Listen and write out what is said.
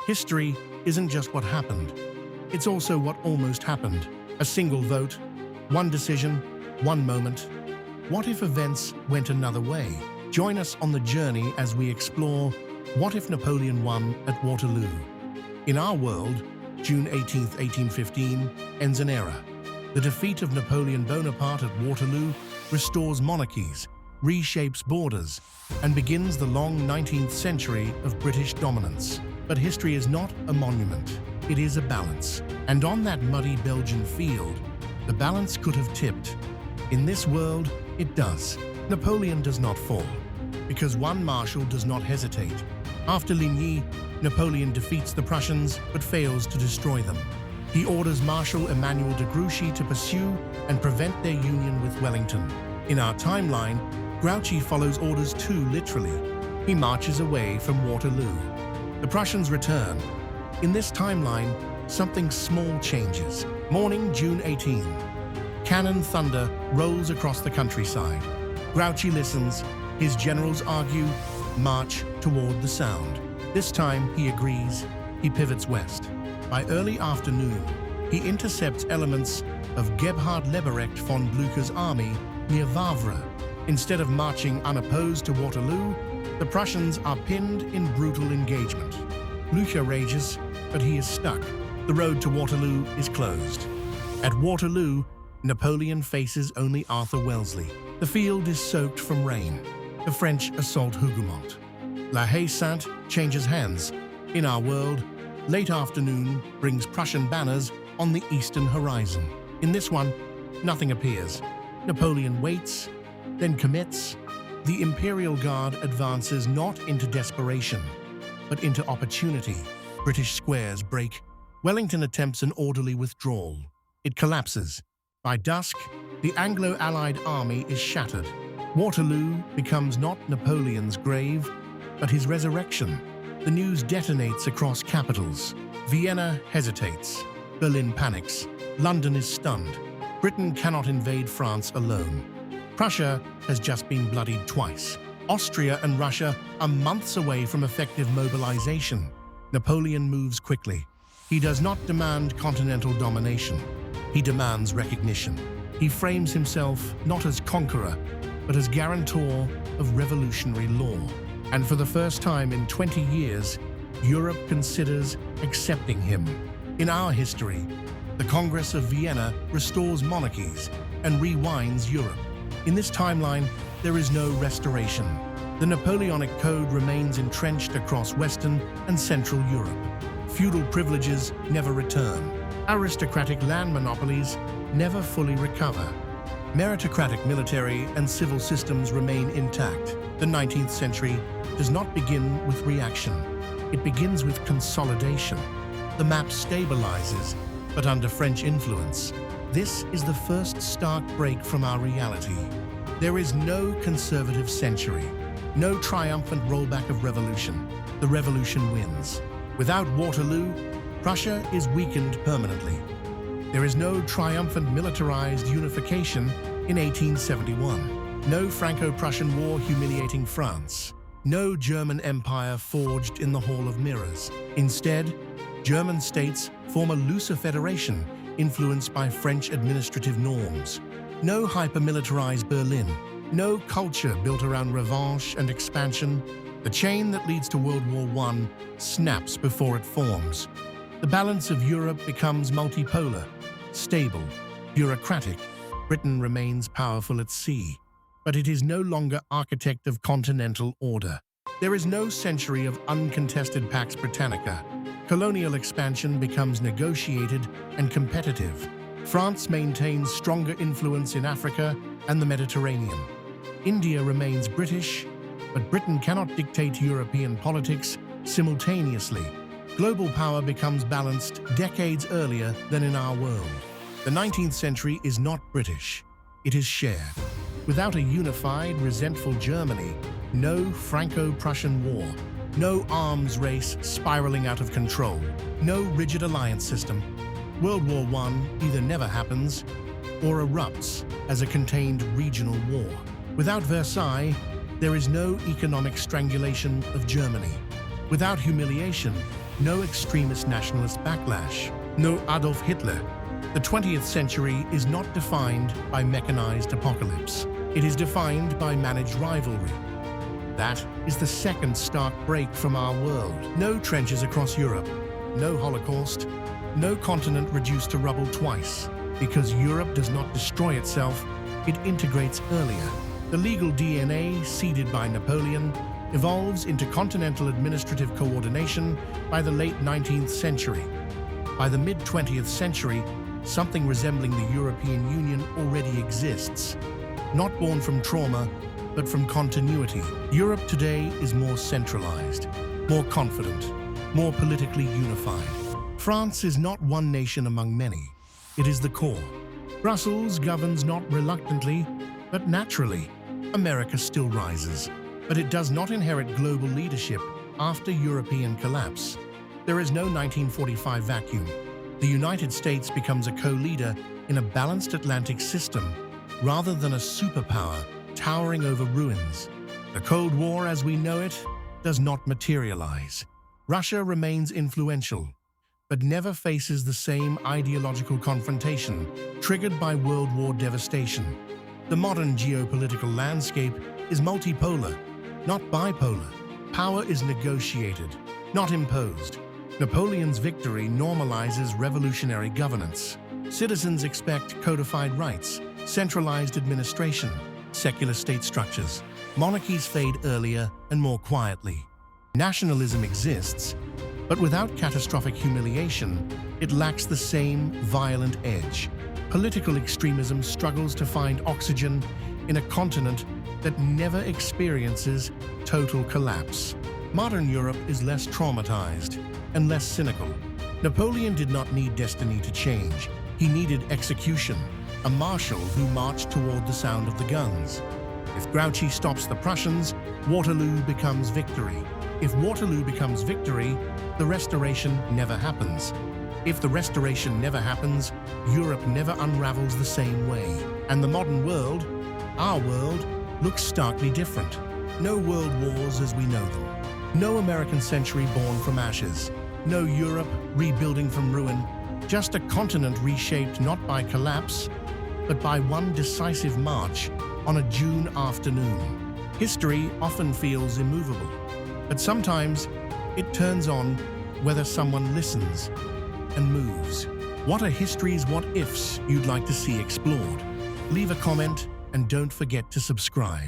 History isn't just what happened. It's also what almost happened. A single vote, one decision, one moment. What if events went another way? Join us on the journey as we explore what if Napoleon won at Waterloo. In our world, June 18, 1815, ends an era. The defeat of Napoleon Bonaparte at Waterloo restores monarchies, reshapes borders, and begins the long 19th century of British dominance. But history is not a monument, it is a balance. And on that muddy Belgian field, the balance could have tipped. In this world, it does. Napoleon does not fall, because one marshal does not hesitate. After Ligny, Napoleon defeats the Prussians but fails to destroy them. He orders Marshal Emmanuel de Grouchy to pursue and prevent their union with Wellington. In our timeline, Grouchy follows orders too literally. He marches away from Waterloo. The Prussians return. In this timeline, something small changes. Morning, June 18. Cannon thunder rolls across the countryside. Grouchy listens. His generals argue, march toward the sound. This time, he agrees. He pivots west. By early afternoon, he intercepts elements of Gebhard Leberecht von Blücher's army near Wavre. Instead of marching unopposed to Waterloo, the Prussians are pinned in brutal engagement. Blücher rages, but he is stuck. The road to Waterloo is closed. At Waterloo, Napoleon faces only Arthur Wellesley. The field is soaked from rain. The French assault Hougoumont. La Haye-Sainte changes hands. In our world, late afternoon brings Prussian banners on the eastern horizon. In this one, nothing appears. Napoleon waits, then commits. The Imperial Guard advances not into desperation, but into opportunity. British squares break. Wellington attempts an orderly withdrawal. It collapses. By dusk, the Anglo-Allied army is shattered. Waterloo becomes not Napoleon's grave, but his resurrection. The news detonates across capitals. Vienna hesitates. Berlin panics. London is stunned. Britain cannot invade France alone. Prussia has just been bloodied twice. Austria and Russia are months away from effective mobilization. Napoleon moves quickly. He does not demand continental domination. He demands recognition. He frames himself not as conqueror, but as guarantor of revolutionary law. And for the first time in 20 years, Europe considers accepting him. In our history, the Congress of Vienna restores monarchies and rewinds Europe. In this timeline, there is no restoration. The Napoleonic Code remains entrenched across Western and Central Europe. Feudal privileges never return. Aristocratic land monopolies never fully recover. Meritocratic military and civil systems remain intact. The 19th century does not begin with reaction. It begins with consolidation. The map stabilizes, but under French influence. This is the first stark break from our reality. There is no conservative century, no triumphant rollback of revolution. The revolution wins. Without Waterloo, Prussia is weakened permanently. There is no triumphant militarized unification in 1871. No Franco-Prussian War humiliating France. No German Empire forged in the Hall of Mirrors. Instead, German states form a looser federation influenced by French administrative norms. No hyper-militarized Berlin. No culture built around revanche and expansion. The chain that leads to World War I snaps before it forms. The balance of Europe becomes multipolar, stable, bureaucratic. Britain remains powerful at sea, but it is no longer architect of continental order. There is no century of uncontested Pax Britannica. Colonial expansion becomes negotiated and competitive. France maintains stronger influence in Africa and the Mediterranean. India remains British, but Britain cannot dictate European politics simultaneously. Global power becomes balanced decades earlier than in our world. The 19th century is not British, it is shared. Without a unified, resentful Germany, no Franco-Prussian War, no arms race spiraling out of control, no rigid alliance system. World War I either never happens or erupts as a contained regional war. Without Versailles, there is no economic strangulation of Germany. Without humiliation, no extremist nationalist backlash, no Adolf Hitler. The 20th century is not defined by mechanized apocalypse. It is defined by managed rivalry. That is the second stark break from our world. No trenches across Europe, no Holocaust, no continent reduced to rubble twice. Because Europe does not destroy itself, it integrates earlier. The legal DNA seeded by Napoleon evolves into continental administrative coordination by the late 19th century. By the mid-20th century, something resembling the European Union already exists. Not born from trauma, but from continuity. Europe today is more centralized, more confident, more politically unified. France is not one nation among many. It is the core. Brussels governs not reluctantly, but naturally. America still rises, but it does not inherit global leadership after European collapse. There is no 1945 vacuum. The United States becomes a co-leader in a balanced Atlantic system, rather than a superpower towering over ruins. The Cold War as we know it does not materialize. Russia remains influential, but never faces the same ideological confrontation triggered by World War devastation. The modern geopolitical landscape is multipolar, not bipolar. Power is negotiated, not imposed. Napoleon's victory normalizes revolutionary governance. Citizens expect codified rights, centralized administration, secular state structures. Monarchies fade earlier and more quietly. Nationalism exists, but without catastrophic humiliation, it lacks the same violent edge. Political extremism struggles to find oxygen in a continent that never experiences total collapse. Modern Europe is less traumatized and less cynical. Napoleon did not need destiny to change. He needed execution, a marshal who marched toward the sound of the guns. If Grouchy stops the Prussians, Waterloo becomes victory. If Waterloo becomes victory, the restoration never happens. If the restoration never happens, Europe never unravels the same way. And the modern world, our world, looks starkly different. No world wars as we know them. No American century born from ashes. No Europe rebuilding from ruin. Just a continent reshaped not by collapse, but by one decisive march on a June afternoon. History often feels immovable, but sometimes it turns on whether someone listens and moves. What are history's what-ifs you'd like to see explored? Leave a comment and don't forget to subscribe.